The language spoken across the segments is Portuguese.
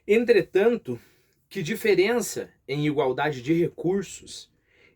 Entretanto, que diferença em igualdade de recursos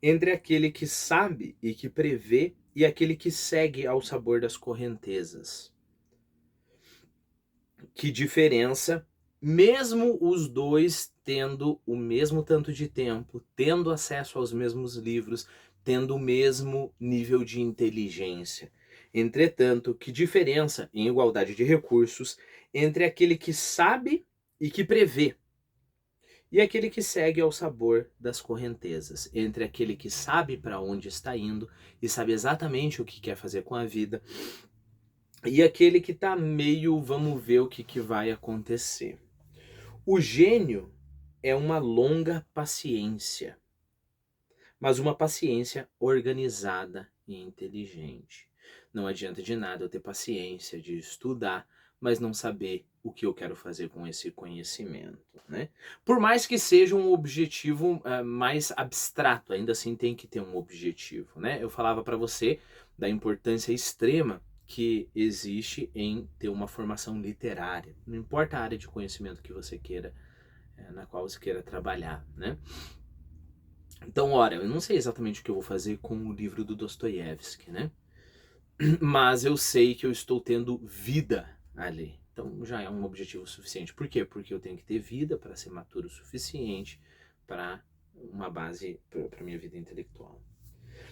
entre aquele que sabe e que prevê e aquele que segue ao sabor das correntezas? Que diferença, mesmo os dois tendo o mesmo tanto de tempo, tendo acesso aos mesmos livros, tendo o mesmo nível de inteligência. Entretanto, que diferença em igualdade de recursos entre aquele que sabe e que prevê e aquele que segue ao sabor das correntezas, entre aquele que sabe para onde está indo e sabe exatamente o que quer fazer com a vida, e aquele que está meio, vamos ver o que vai acontecer. O gênio é uma longa paciência, mas uma paciência organizada e inteligente. Não adianta de nada eu ter paciência de estudar, mas não saber o que eu quero fazer com esse conhecimento, né? Por mais que seja um objetivo mais abstrato, ainda assim tem que ter um objetivo, né? Eu falava para você da importância extrema que existe em ter uma formação literária. Não importa a área de conhecimento que você queira, na qual você queira trabalhar, né? Então, ora, eu não sei exatamente o que eu vou fazer com o livro do Dostoiévski, né? Mas eu sei que eu estou tendo vida ali. Então já é um objetivo suficiente. Por quê? Porque eu tenho que ter vida para ser maturo o suficiente para uma base para minha vida intelectual.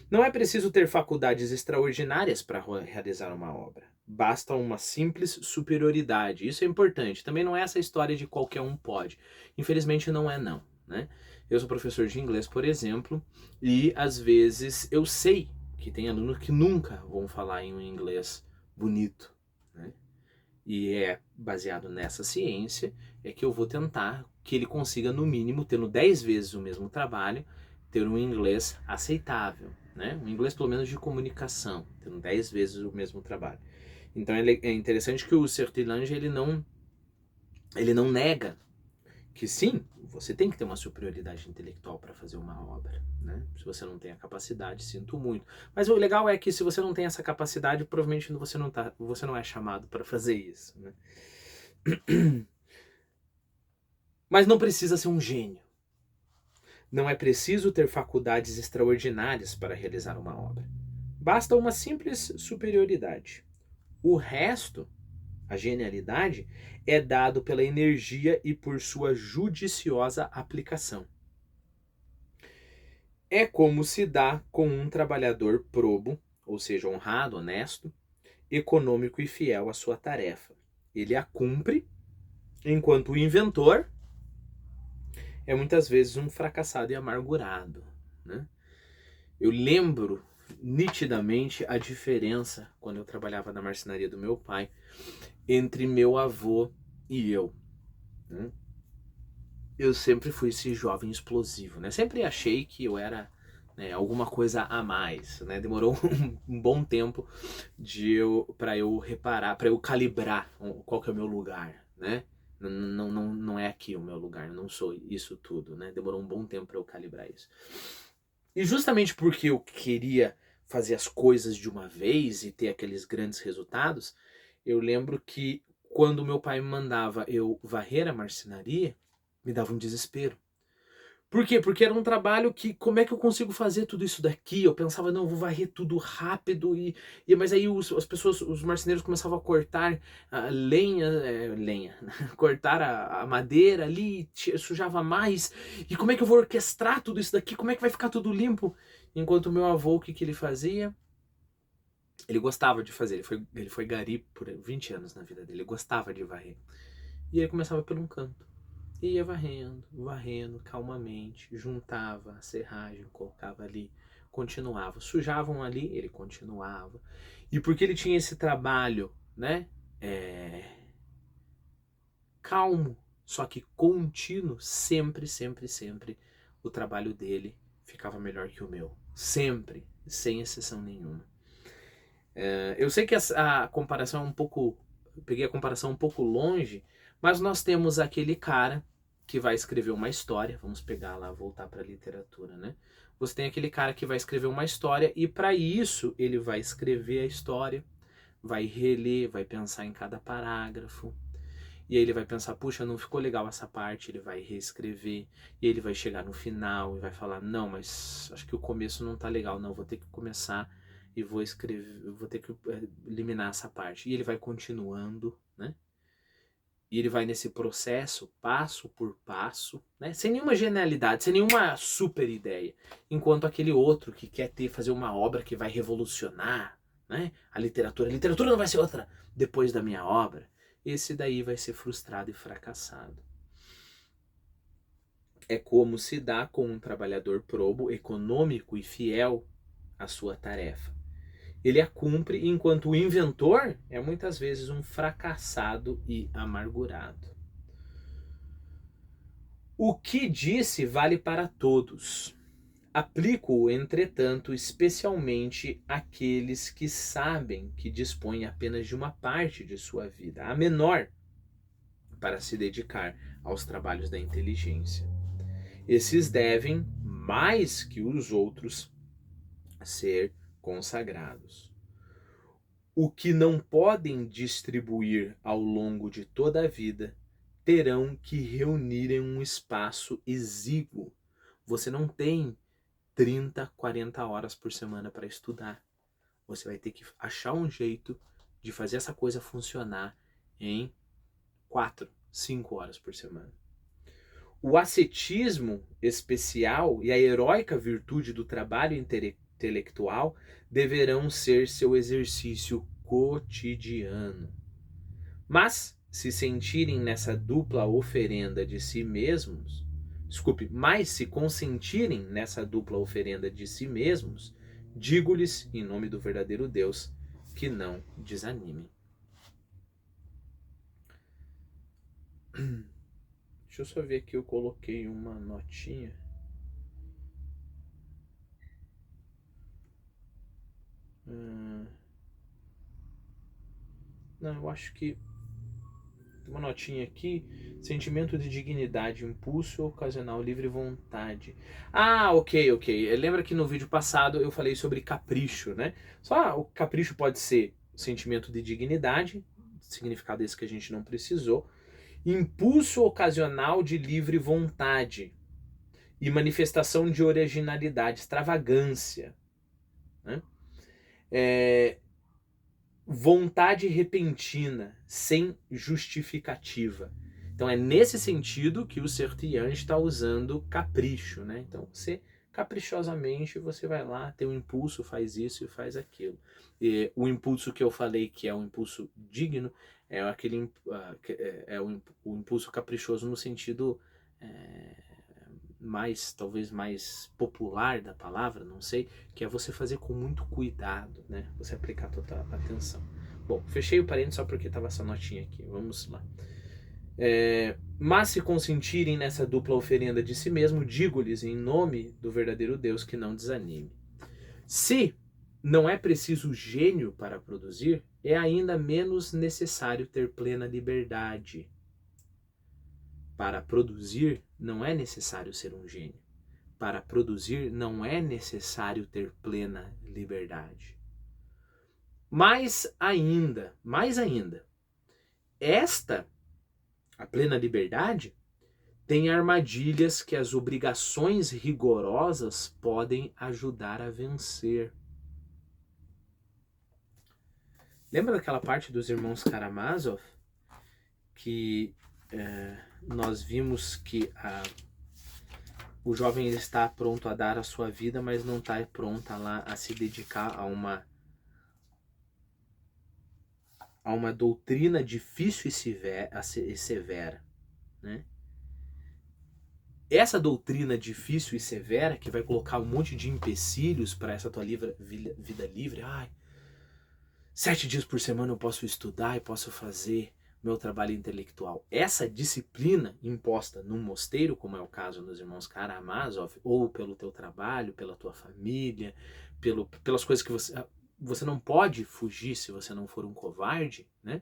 Não é preciso ter faculdades extraordinárias para realizar uma obra. Basta uma simples superioridade. Isso é importante. Também não é essa história de qualquer um pode. Infelizmente não é não, né? Eu sou professor de inglês, por exemplo, e às vezes eu sei que tem alunos que nunca vão falar em um inglês bonito, né? E é baseado nessa ciência é que eu vou tentar que ele consiga, no mínimo, tendo 10 vezes o mesmo trabalho, ter um inglês aceitável, né? Um inglês pelo menos de comunicação, tendo 10 vezes o mesmo trabalho. Então é interessante que o Sertilange ele não nega que sim, você tem que ter uma superioridade intelectual para fazer uma obra, né? Se você não tem a capacidade, sinto muito. Mas o legal é que se você não tem essa capacidade, provavelmente você não é chamado para fazer isso, né? Mas não precisa ser um gênio. Não é preciso ter faculdades extraordinárias para realizar uma obra. Basta uma simples superioridade. O resto, a genialidade, é dado pela energia e por sua judiciosa aplicação. É como se dá com um trabalhador probo, ou seja, honrado, honesto, econômico e fiel à sua tarefa. Ele a cumpre, enquanto o inventor é muitas vezes um fracassado e amargurado, né? Eu lembro nitidamente a diferença, quando eu trabalhava na marcenaria do meu pai, entre meu avô e eu, né? Eu sempre fui esse jovem explosivo, né? Sempre achei que eu era, né, alguma coisa a mais, né? Demorou um bom tempo para eu reparar, para eu calibrar qual que é o meu lugar, né? Não é aqui o meu lugar, não sou isso tudo, né? Demorou um bom tempo para eu calibrar isso. E justamente porque eu queria fazer as coisas de uma vez e ter aqueles grandes resultados, eu lembro que quando meu pai me mandava eu varrer a marcenaria, me dava um desespero. Por quê? Porque era um trabalho que, como é que eu consigo fazer tudo isso daqui? Eu pensava, não, eu vou varrer tudo rápido, mas aí as pessoas, os marceneiros começavam a cortar a lenha, cortar a madeira ali, sujava mais, e como é que eu vou orquestrar tudo isso daqui? Como é que vai ficar tudo limpo? Enquanto o meu avô, o que, que ele fazia? Ele gostava de fazer, ele foi gari por 20 anos na vida dele, ele gostava de varrer. E ele começava por um canto. E ia varrendo, varrendo calmamente, juntava a serragem, colocava ali, continuava. Sujavam ali, ele continuava. E porque ele tinha esse trabalho, né? é, Calmo, só que contínuo, sempre, sempre, sempre, o trabalho dele ficava melhor que o meu. Sempre, sem exceção nenhuma. Eu sei que a comparação é um pouco. Eu peguei a comparação um pouco longe, mas nós temos aquele cara que vai escrever uma história. Vamos pegar lá, voltar para a literatura, né? Você tem aquele cara que vai escrever uma história e para isso ele vai escrever a história, vai reler, vai pensar em cada parágrafo. E aí ele vai pensar, puxa, não ficou legal essa parte, ele vai reescrever, e ele vai chegar no final e vai falar, não, mas acho que o começo não tá legal, não, vou ter que começar e vou escrever, vou ter que eliminar essa parte. E ele vai continuando, né? E ele vai nesse processo, passo por passo, né? Sem nenhuma genialidade, sem nenhuma super ideia. Enquanto aquele outro que quer fazer uma obra que vai revolucionar, né? A literatura não vai ser outra depois da minha obra. Esse daí vai ser frustrado e fracassado. É como se dá com um trabalhador probo, econômico e fiel à sua tarefa. Ele a cumpre, enquanto o inventor é muitas vezes um fracassado e amargurado. O que disse vale para todos. Aplico-o, entretanto, especialmente àqueles que sabem que dispõem apenas de uma parte de sua vida, a menor, para se dedicar aos trabalhos da inteligência. Esses devem, mais que os outros, ser consagrados. O que não podem distribuir ao longo de toda a vida, terão que reunir em um espaço exíguo. Você não tem 30, 40 horas por semana para estudar. Você vai ter que achar um jeito de fazer essa coisa funcionar em 4, 5 horas por semana. O ascetismo especial e a heróica virtude do trabalho intelectual deverão ser seu exercício cotidiano. Mas, se sentirem nessa dupla oferenda de si mesmos, mas se consentirem nessa dupla oferenda de si mesmos, digo-lhes, em nome do verdadeiro Deus, que não desanimem. Deixa eu só ver aqui, eu coloquei uma notinha. Não, eu acho que tem uma notinha aqui. Sentimento de dignidade, impulso ocasional, livre vontade. Ah, ok. Lembra que no vídeo passado eu falei sobre capricho, né? Só o capricho pode ser sentimento de dignidade, significado esse que a gente não precisou. Impulso ocasional de livre vontade e manifestação de originalidade, extravagância, né? Vontade repentina, sem justificativa. Então é nesse sentido que o Sertian está usando capricho, né? Então você caprichosamente você vai lá, tem um impulso, faz isso e faz aquilo. E o impulso que eu falei que é um impulso digno é aquele o impulso caprichoso no sentido talvez mais popular da palavra, não sei, que é você fazer com muito cuidado, né? Você aplicar toda a atenção. Bom, fechei o parênteses só porque estava essa notinha aqui. Vamos lá. Mas se consentirem nessa dupla oferenda de si mesmo, digo-lhes em nome do verdadeiro Deus que não desanime. Se não é preciso gênio para produzir, é ainda menos necessário ter plena liberdade. Para produzir, não é necessário ser um gênio. Para produzir, não é necessário ter plena liberdade. Mais ainda, a plena liberdade, tem armadilhas que as obrigações rigorosas podem ajudar a vencer. Lembra daquela parte dos irmãos Karamazov? Que nós vimos que o jovem está pronto a dar a sua vida, mas não está pronto lá a se dedicar a uma doutrina difícil e severa, né? Essa doutrina difícil e severa, que vai colocar um monte de empecilhos para essa tua vida livre, 7 dias por semana eu posso estudar e posso fazer meu trabalho intelectual. Essa disciplina imposta num mosteiro, como é o caso dos irmãos Karamazov, ou pelo teu trabalho, pela tua família, pelas coisas que você não pode fugir se você não for um covarde, né?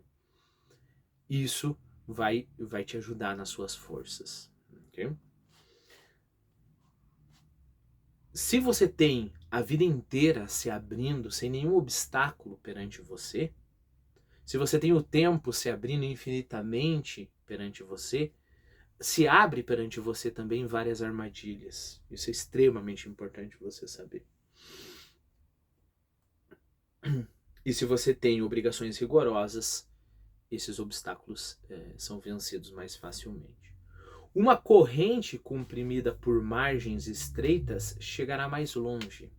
Isso vai te ajudar nas suas forças. Okay? Se você tem a vida inteira se abrindo sem nenhum obstáculo perante você, Se você tem o tempo se abrindo infinitamente perante você, se abre perante você também várias armadilhas. Isso é extremamente importante você saber. E se você tem obrigações rigorosas, esses obstáculos são vencidos mais facilmente. Uma corrente comprimida por margens estreitas chegará mais longe.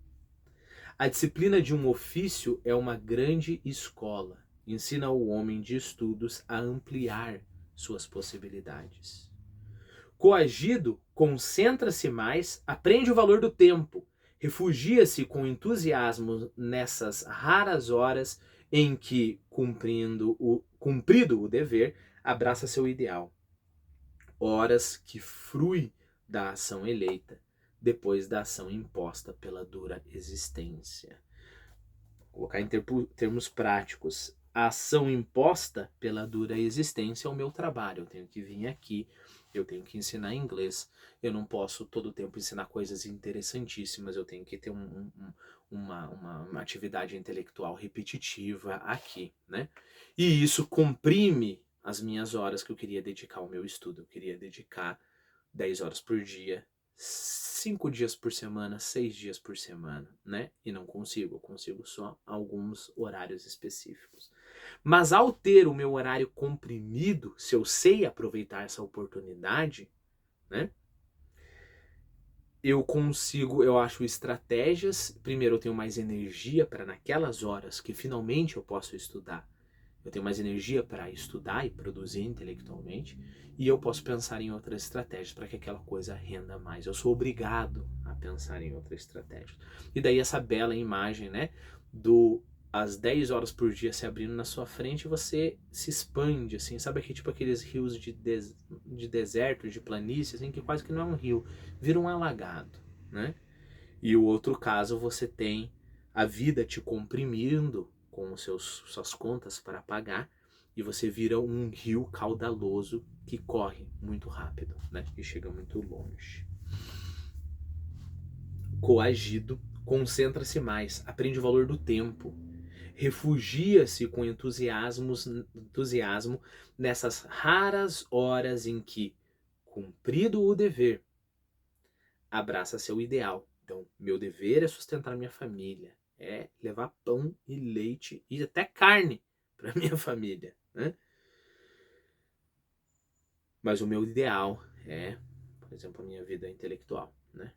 A disciplina de um ofício é uma grande escola. Ensina o homem de estudos a ampliar suas possibilidades. Coagido, concentra-se mais, aprende o valor do tempo, refugia-se com entusiasmo nessas raras horas em que, cumprido o dever, abraça seu ideal. Horas que frui da ação eleita, depois da ação imposta pela dura existência. Vou colocar em termos práticos. A ação imposta pela dura existência é o meu trabalho. Eu tenho que vir aqui, eu tenho que ensinar inglês. Eu não posso todo o tempo ensinar coisas interessantíssimas. Eu tenho que ter uma atividade intelectual repetitiva aqui, né? E isso comprime as minhas horas que eu queria dedicar ao meu estudo. Eu queria dedicar 10 horas por dia, 5 dias por semana, 6 dias por semana, né? E não consigo, eu consigo só alguns horários específicos. Mas ao ter o meu horário comprimido, se eu sei aproveitar essa oportunidade, né? Eu acho estratégias. Primeiro, eu tenho mais energia para naquelas horas que finalmente eu posso estudar. Eu tenho mais energia para estudar e produzir intelectualmente, e eu posso pensar em outras estratégias para que aquela coisa renda mais. Eu sou obrigado a pensar em outras estratégias. E daí essa bela imagem, né, do as 10 horas por dia se abrindo na sua frente, você se expande, assim, sabe aqui, tipo aqueles rios de deserto, de planície, assim, que quase que não é um rio, vira um alagado, né? E o outro caso, você tem a vida te comprimindo com suas contas para pagar, e você vira um rio caudaloso que corre muito rápido, né? E chega muito longe. Coagido, concentra-se mais, aprende o valor do tempo, refugia-se com entusiasmo nessas raras horas em que, cumprido o dever, abraça seu ideal. Então, meu dever é sustentar minha família, é levar pão e leite e até carne para minha família, né? Mas o meu ideal é, por exemplo, a minha vida intelectual, né?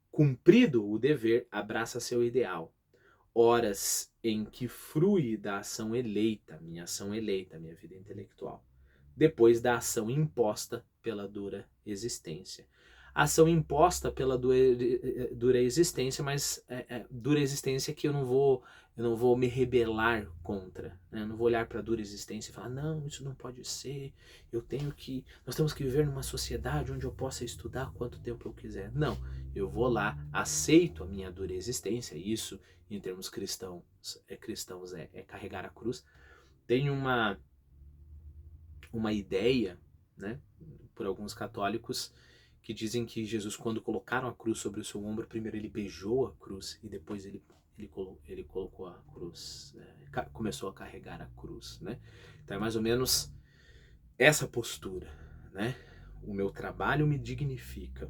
Cumprido o dever, abraça seu ideal. Horas em que frui da ação eleita, minha vida intelectual, depois da ação imposta pela dura existência. Ação imposta pela dura existência, mas dura existência que eu não vou me rebelar contra, né? Eu não vou olhar para a dura existência e falar, não, isso não pode ser, nós temos que viver numa sociedade onde eu possa estudar quanto tempo eu quiser. Não, eu vou lá, aceito a minha dura existência, isso em termos cristãos é carregar a cruz. Tem uma ideia, né, por alguns católicos, que dizem que Jesus, quando colocaram a cruz sobre o seu ombro, primeiro ele beijou a cruz e depois ele colocou a cruz, começou a carregar a cruz, né? Então é mais ou menos essa postura, né? O meu trabalho me dignifica.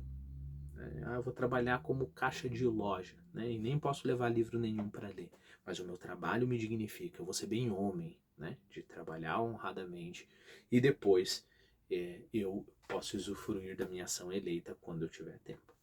Eu vou trabalhar como caixa de loja, né? E nem posso levar livro nenhum para ler, mas o meu trabalho me dignifica. Eu vou ser bem homem, né? De trabalhar honradamente e depois eu posso usufruir da minha ação eleita quando eu tiver tempo.